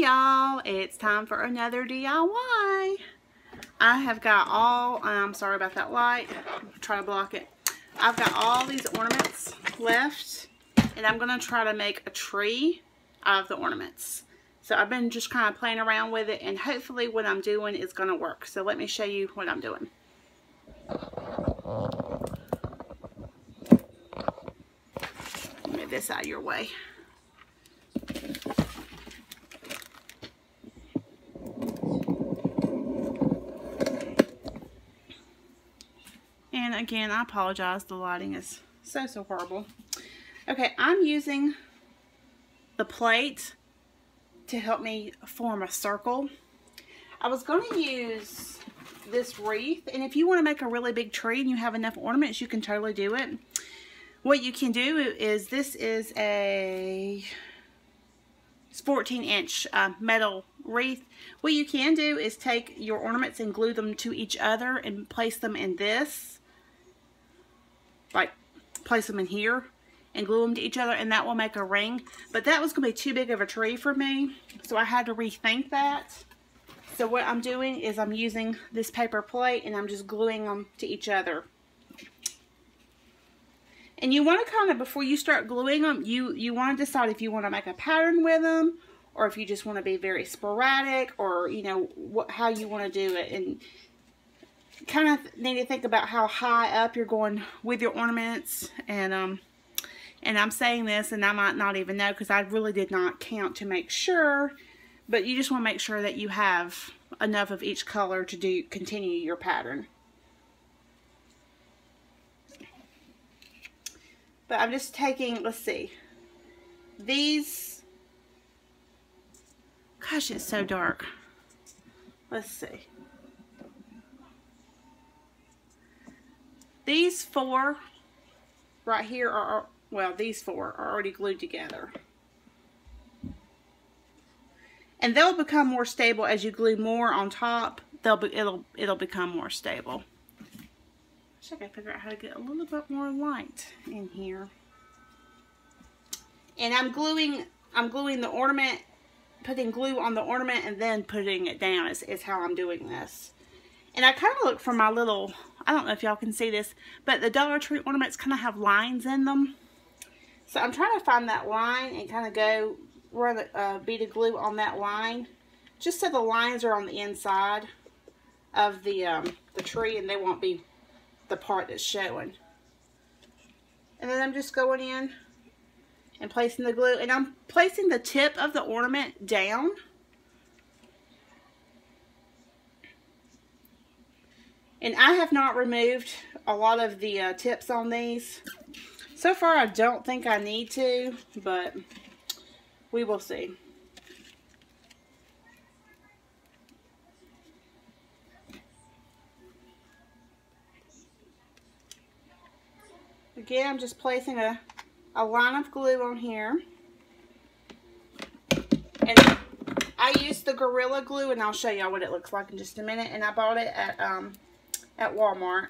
y'all, it's time for another DIY. I have got all, I'm sorry about that light, I'm trying to block it. I've got all these ornaments left, and I'm going to try to make a tree out of the ornaments. So I've been just kind of playing around with it, and hopefully what I'm doing is going to work. So let me show you what I'm doing. Move this out of your way. And again, I apologize, the lighting is so horrible. Okay, I'm using the plate to help me form a circle. I was going to use this wreath, and if you want to make a really big tree and you have enough ornaments, you can totally do it. What you can do is, this is a 14-inch metal wreath. What you can do is take your ornaments and glue them to each other and place them in this. Like, place them in here and glue them to each other, and that will make a ring. But that was going to be too big of a tree for me, so I had to rethink that. So what I'm doing is I'm using this paper plate and I'm just gluing them to each other. And you want to kind of, before you start gluing them, you want to decide if you want to make a pattern with them, or if you just want to be very sporadic, or you know how you want to do it. And kind of need to think about how high up you're going with your ornaments. And I'm saying this, and I might not even know because I really did not count to make sure. But you just want to make sure that you have enough of each color to continue your pattern. But I'm just taking, let's see, these, gosh, it's so dark. Let's see. These four right here are, well, these four are already glued together. And they'll become more stable as you glue more on top. It'll become more stable. I wish I could figure out how to get a little bit more light in here. And I'm gluing the ornament, putting glue on the ornament and then putting it down is how I'm doing this. And I kind of look for my little, I don't know if y'all can see this, but the Dollar Tree ornaments kind of have lines in them. So I'm trying to find that line and kind of go run a bead of glue on that line, just so the lines are on the inside of the tree and they won't be the part that's showing. And then I'm just going in and placing the glue, and I'm placing the tip of the ornament down. And I have not removed a lot of the tips on these. So far, I don't think I need to, but we will see. Again, I'm just placing a line of glue on here. And I used the Gorilla Glue, and I'll show y'all what it looks like in just a minute. And I bought it at Walmart.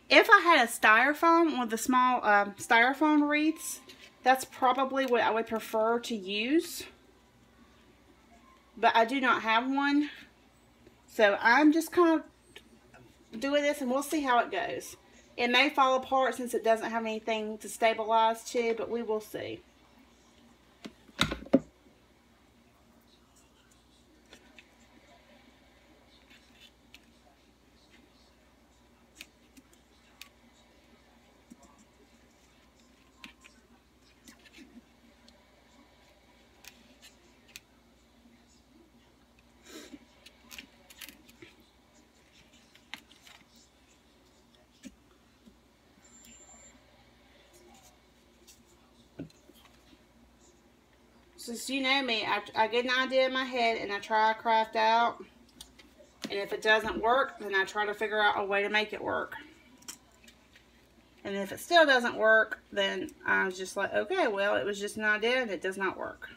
If I had a styrofoam, one of the small styrofoam wreaths, that's probably what I would prefer to use. But I do not have one. So I'm just kind of doing this, and we'll see how it goes. It may fall apart since it doesn't have anything to stabilize to, but we will see. Since you know me, I get an idea in my head and I try to craft out. And if it doesn't work, then I try to figure out a way to make it work. And if it still doesn't work, then I was just like, okay, well, it was just an idea and it does not work.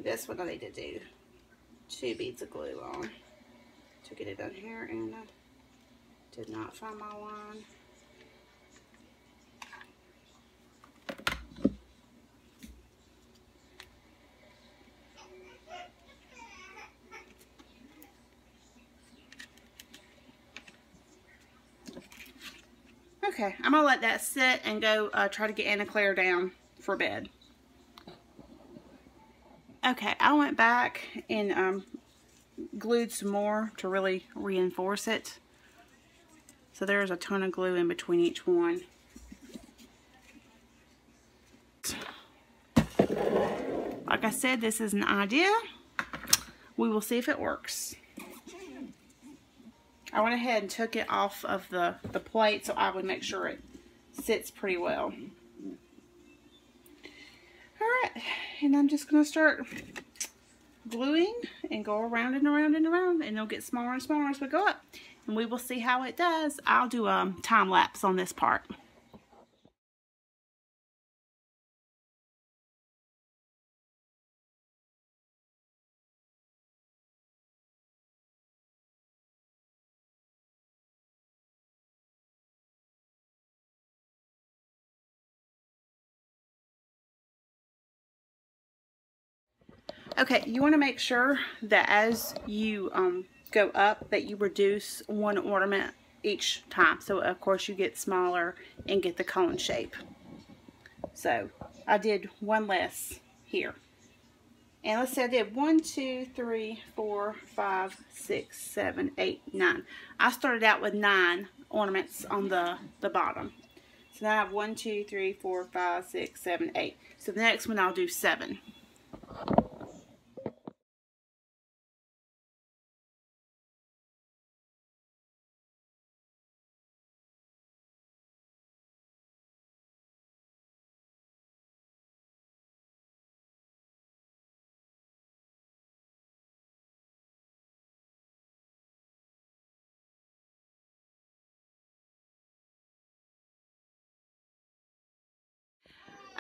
this one I need to do 2 beads of glue on to get it done here, and I did not find my line. Okay, I'm gonna let that sit and go try to get Anna Claire down for bed. Okay, I went back and glued some more to really reinforce it. So there's a ton of glue in between each one. Like I said, this is an idea. We will see if it works. I went ahead and took it off of the plate so I would make sure it sits pretty well. Alright, and I'm just going to start gluing and go around and around and around, and it'll get smaller and smaller as we go up. And we will see how it does. I'll do a time lapse on this part. Okay, you want to make sure that as you go up that you reduce 1 ornament each time. So of course you get smaller and get the cone shape. So I did 1 less here. And let's say I did 1, 2, 3, 4, 5, 6, 7, 8, 9. I started out with 9 ornaments on the bottom. So now I have 1, 2, 3, 4, 5, 6, 7, 8. So the next one I'll do 7.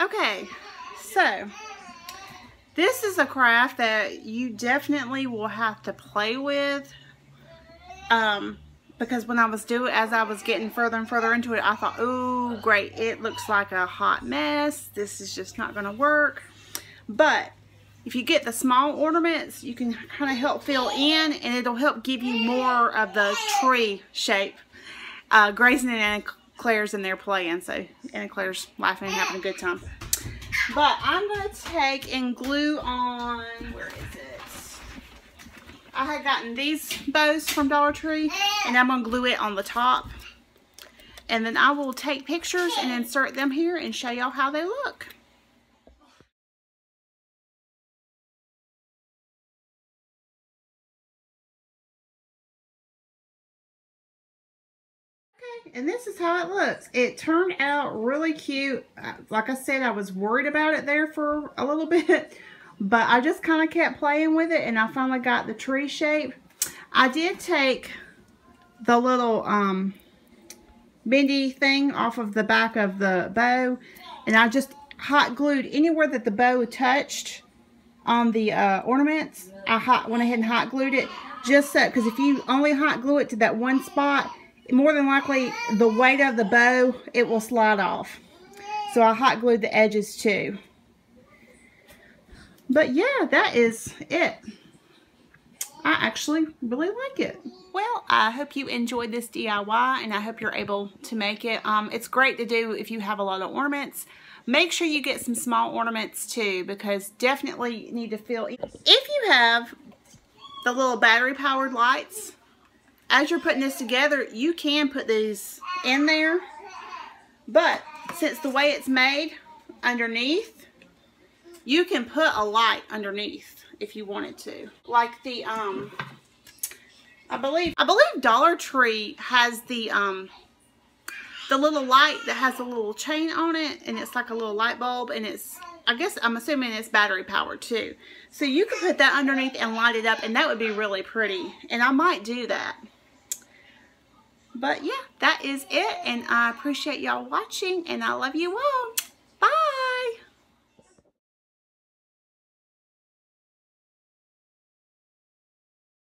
Okay, so this is a craft that you definitely will have to play with, because when I was as I was getting further and further into it, I thought, oh great, it looks like a hot mess. This is just not going to work. But if you get the small ornaments, you can kind of help fill in, and it'll help give you more of the tree shape. Grayson and Anna Claire's in there playing, so Anna Claire's laughing and having a good time. But I'm going to take and glue on, where is it? I had gotten these bows from Dollar Tree, and I'm going to glue it on the top. And then I will take pictures and insert them here and show y'all how they look. And this is how it looks. It turned out really cute. Like I said, I was worried about it there for a little bit, but I just kind of kept playing with it, and I finally got the tree shape. I did take the little bendy thing off of the back of the bow, and I just hot glued anywhere that the bow touched on the ornaments. I went ahead and hot glued it, just so, because if you only hot glue it to that one spot, more than likely the weight of the bow, it will slide off. So I hot glued the edges too. But yeah, that is it. I actually really like it. Well, I hope you enjoyed this DIY, and I hope you're able to make it. It's great to do if you have a lot of ornaments. Make sure you get some small ornaments too, because definitely you need to fill. If you have the little battery powered lights, as you're putting this together, you can put these in there, but since the way it's made underneath, you can put a light underneath if you wanted to. Like the I believe Dollar Tree has the little light that has a little chain on it, and it's like a little light bulb, and I'm assuming it's battery powered too. So you could put that underneath and light it up, and that would be really pretty. And I might do that. But yeah, that is it, and I appreciate y'all watching, and I love you all.